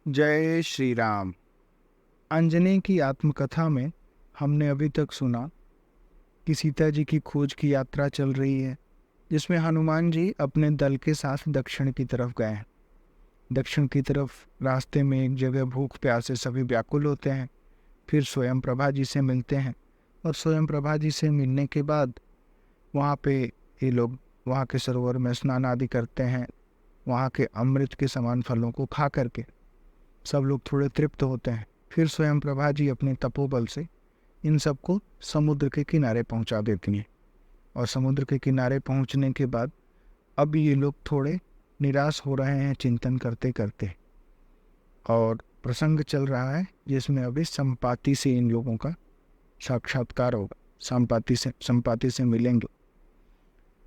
जय श्री राम। अंजनी की आत्मकथा में हमने अभी तक सुना कि सीता जी की खोज की यात्रा चल रही है, जिसमें हनुमान जी अपने दल के साथ दक्षिण की तरफ गए हैं। दक्षिण की तरफ रास्ते में एक जगह भूख प्यास से सभी व्याकुल होते हैं। फिर स्वयं प्रभा जी से मिलते हैं और स्वयं प्रभा जी से मिलने के बाद वहाँ पे ये लोग वहाँ के सरोवर में स्नान आदि करते हैं। वहाँ के अमृत के समान फलों को खा करके सब लोग थोड़े तृप्त होते हैं। फिर स्वयं प्रभा जी अपने तपोबल से इन सबको समुद्र के किनारे पहुंचा देती हैं। और समुद्र के किनारे पहुंचने के बाद अब ये लोग थोड़े निराश हो रहे हैं चिंतन करते करते, और प्रसंग चल रहा है जिसमें अभी संपाति से इन लोगों का साक्षात्कार होगा। संपाति से मिलेंगे।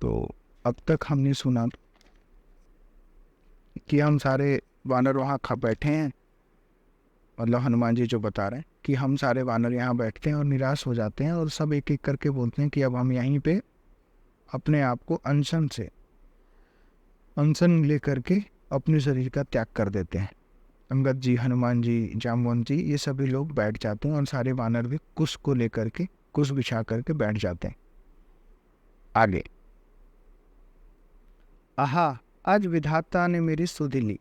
तो अब तक हमने सुना कि हम सारे वानर वहाँ बैठे हैं, मतलब हनुमान जी जो बता रहे हैं कि हम सारे वानर यहाँ बैठते हैं और निराश हो जाते हैं, और सब एक एक करके बोलते हैं कि अब हम यहीं पे अपने आप को अनशन ले करके अपने शरीर का त्याग कर देते हैं। अंगद जी, हनुमान जी, जामवंत जी, ये सभी लोग बैठ जाते हैं और सारे वानर भी कुश को लेकर के कुश बिछा करके बैठ जाते हैं। आगे, आहा, आज विधाता ने मेरी सुध ली।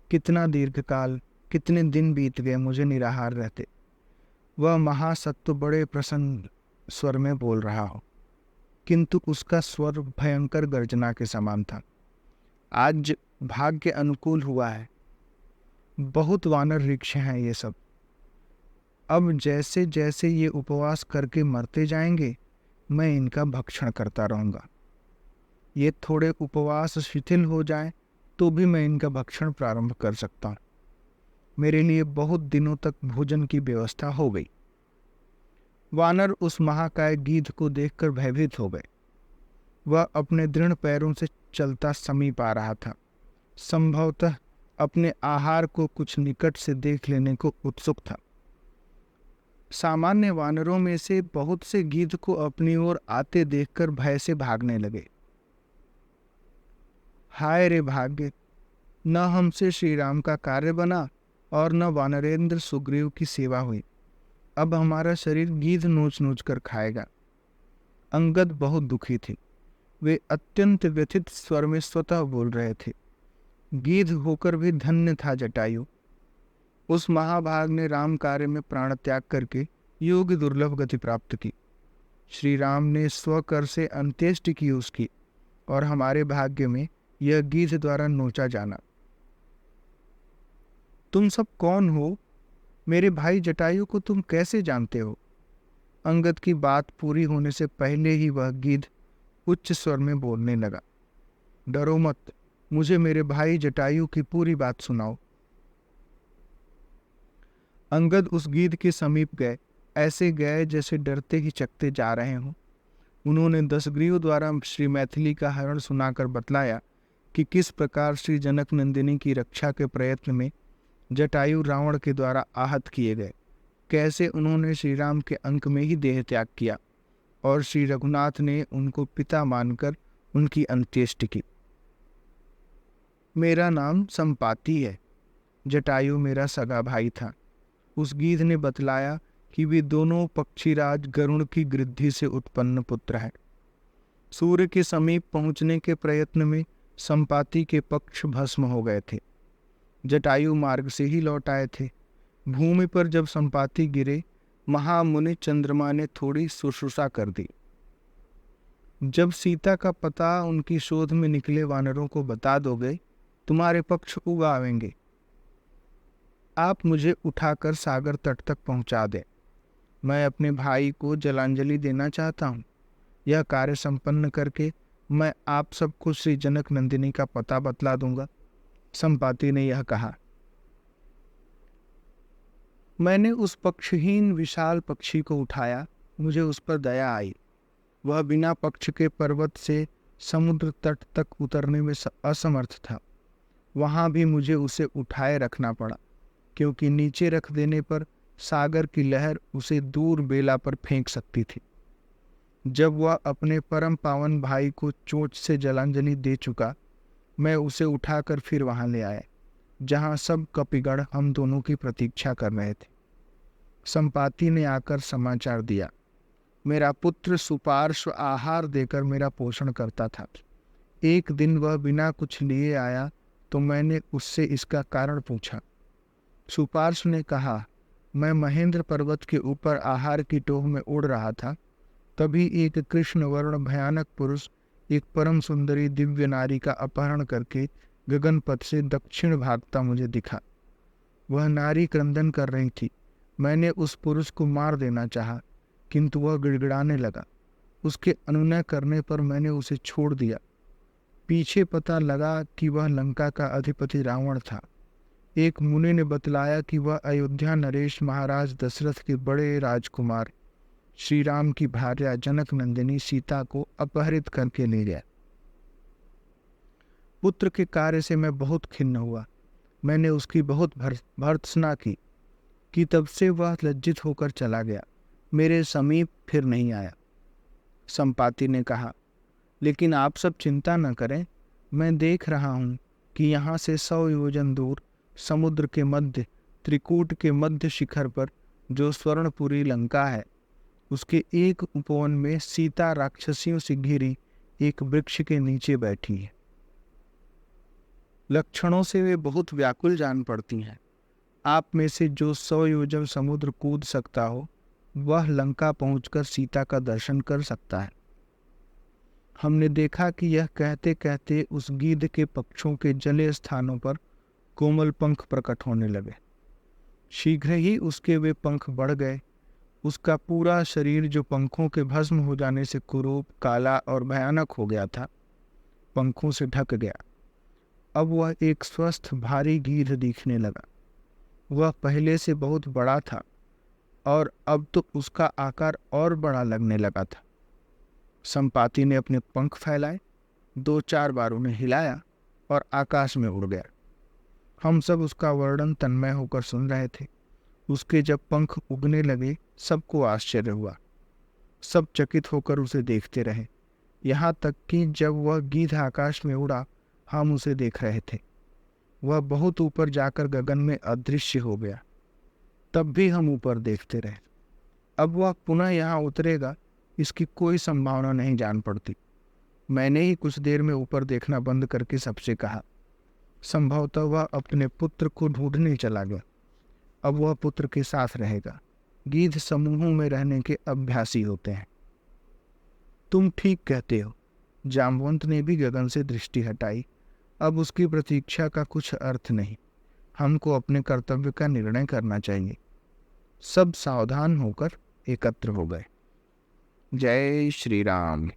कितना दीर्घकाल, कितने दिन बीत गए मुझे निराहार रहते। वह महासत्व बड़े प्रसन्न स्वर में बोल रहा हो, किंतु उसका स्वर भयंकर गर्जना के समान था। आज भाग्य अनुकूल हुआ है। बहुत वानर रिक्ष हैं ये सब। अब जैसे जैसे ये उपवास करके मरते जाएंगे, मैं इनका भक्षण करता रहूंगा। ये थोड़े उपवास शिथिल हो जाए तो भी मैं इनका भक्षण प्रारंभ कर सकता हूँ। मेरे लिए बहुत दिनों तक भोजन की व्यवस्था हो गई। वानर उस महाकाय गीध को देखकर भयभीत हो गए। वह अपने दृढ़ पैरों से चलता समीप आ रहा था। संभवतः अपने आहार को कुछ निकट से देख लेने को उत्सुक था। सामान्य वानरों में से बहुत से गीध को अपनी ओर आते देखकर भय से भागने लगे। हाय रे भाग्य, न हमसे श्री राम का कार्य बना और न वानरेंद्र सुग्रीव की सेवा हुई। अब हमारा शरीर गीध नोच नोच कर खाएगा। अंगद बहुत दुखी थे। वे अत्यंत व्यथित स्वर में स्वतः बोल रहे थे, गीध होकर भी धन्य था जटायु। उस महाभाग ने राम कार्य में प्राण त्याग करके योग दुर्लभ गति प्राप्त की। श्री राम ने स्वकर से अंत्येष्टि की उसकी, और हमारे भाग्य में यह गीध द्वारा नोचा जाना। तुम सब कौन हो? मेरे भाई जटायु को तुम कैसे जानते हो? अंगद की बात पूरी होने से पहले ही वह गीध उच्च स्वर में बोलने लगा, डरो मत, मुझे मेरे भाई जटायु की पूरी बात सुनाओ। अंगद उस गीध के समीप गए। ऐसे गए जैसे डरते ही चकते जा रहे हों। उन्होंने दशग्रीव द्वारा श्री मैथिली का हरण सुनाकर बतलाया कि किस प्रकार श्री जनक नंदिनी की रक्षा के प्रयत्न में जटायु रावण के द्वारा आहत किए गए, कैसे उन्होंने श्री राम के अंक में ही देह त्याग किया और श्री रघुनाथ ने उनको पिता मानकर उनकी अंत्येष्टि की। मेरा नाम संपाति है। जटायु मेरा सगा भाई था। उस गीध ने बतलाया कि वे दोनों पक्षीराज गरुड़ की गृद्धि से उत्पन्न पुत्र हैं। सूर्य के समीप पहुंचने के प्रयत्न में संपाति के पक्ष भस्म हो गए थे। जटायु मार्ग से ही लौट आए थे। भूमि पर जब संपाति गिरे, महामुनि चंद्रमा ने थोड़ी शुश्रूषा कर दी। जब सीता का पता उनकी शोध में निकले वानरों को बता दोगे, तुम्हारे पक्ष उग आवेंगे। आप मुझे उठाकर सागर तट तक पहुंचा दें। मैं अपने भाई को जलांजलि देना चाहता हूं। यह कार्य संपन्न करके मैं आप सबको श्री जनक नंदिनी का पता बतला दूंगा। संपाति ने यह कहा। मैंने उस पक्षहीन विशाल पक्षी को उठाया। मुझे उस पर दया आई। वह बिना पक्ष के पर्वत से समुद्र तट तक उतरने में असमर्थ था। वहां भी मुझे उसे उठाए रखना पड़ा, क्योंकि नीचे रख देने पर सागर की लहर उसे दूर बेला पर फेंक सकती थी। जब वह अपने परम पावन भाई को चोंच से जलांजलि दे चुका, मैं उसे उठाकर फिर वहां ले आया। जहाँ सब कपिगढ़ हम दोनों की प्रतीक्षा कर रहे थे। संपाति ने आकर समाचार दिया। मेरा पुत्र सुपार्श्व आहार देकर मेरा पोषण करता था। एक दिन वह बिना कुछ लिए आया तो मैंने उससे इसका कारण पूछा। सुपार्श्व ने कहा, मैं महेंद्र पर्वत के ऊपर आहार की टोह में उड़ रहा था, तभी एक कृष्ण वर्ण भयानक पुरुष एक परम सुंदरी दिव्य नारी का अपहरण करके गगनपथ से दक्षिण भागता मुझे दिखा। वह नारी क्रंदन कर रही थी। मैंने उस पुरुष को मार देना चाहा, किंतु वह गिड़गिड़ाने लगा। उसके अनुनय करने पर मैंने उसे छोड़ दिया। पीछे पता लगा कि वह लंका का अधिपति रावण था। एक मुनि ने बतलाया कि वह अयोध्या नरेश महाराज दशरथ के बड़े राजकुमार श्री राम की भार्या जनक नंदिनी सीता को अपहरित करके ले गया। पुत्र के कार्य से मैं बहुत खिन्न हुआ। मैंने उसकी बहुत भर्त्सना की कि तब से वह लज्जित होकर चला गया, मेरे समीप फिर नहीं आया। संपाति ने कहा, लेकिन आप सब चिंता न करें, मैं देख रहा हूं कि यहाँ से 100 योजन दूर समुद्र के मध्य त्रिकूट के मध्य शिखर पर जो स्वर्णपुरी लंका है, उसके एक उपवन में सीता राक्षसियों से घिरी एक वृक्ष के नीचे बैठी है। लक्षणों से वे बहुत व्याकुल जान पड़ती हैं। आप में से जो 100 योजन समुद्र कूद सकता हो, वह लंका पहुंचकर सीता का दर्शन कर सकता है। हमने देखा कि यह कहते कहते उस गीध के पक्षों के जले स्थानों पर कोमल पंख प्रकट होने लगे। शीघ्र ही उसके वे पंख बढ़ गए। उसका पूरा शरीर, जो पंखों के भस्म हो जाने से कुरूप, काला और भयानक हो गया था, पंखों से ढक गया। अब वह एक स्वस्थ भारी गीध दिखने लगा। वह पहले से बहुत बड़ा था और अब तो उसका आकार और बड़ा लगने लगा था। संपाति ने अपने पंख फैलाए, 2-4 बार उन्हें हिलाया और आकाश में उड़ गया। हम सब उसका वर्णन तन्मय होकर सुन रहे थे। उसके जब पंख उगने लगे, सबको आश्चर्य हुआ। सब चकित होकर उसे देखते रहे, यहाँ तक कि जब वह गीध आकाश में उड़ा, हम उसे देख रहे थे। वह बहुत ऊपर जाकर गगन में अदृश्य हो गया। तब भी हम ऊपर देखते रहे। अब वह पुनः यहाँ उतरेगा, इसकी कोई संभावना नहीं जान पड़ती। मैंने ही कुछ देर में ऊपर देखना बंद करके सबसे कहा, संभवतः वह अपने पुत्र को ढूंढने चला गया। अब वह पुत्र के साथ रहेगा। गीध समूहों में रहने के अभ्यासी होते हैं। तुम ठीक कहते हो। जामवंत ने भी गगन से दृष्टि हटाई। अब उसकी प्रतीक्षा का कुछ अर्थ नहीं। हमको अपने कर्तव्य का निर्णय करना चाहिए। सब सावधान होकर एकत्र हो गए। जय श्री राम।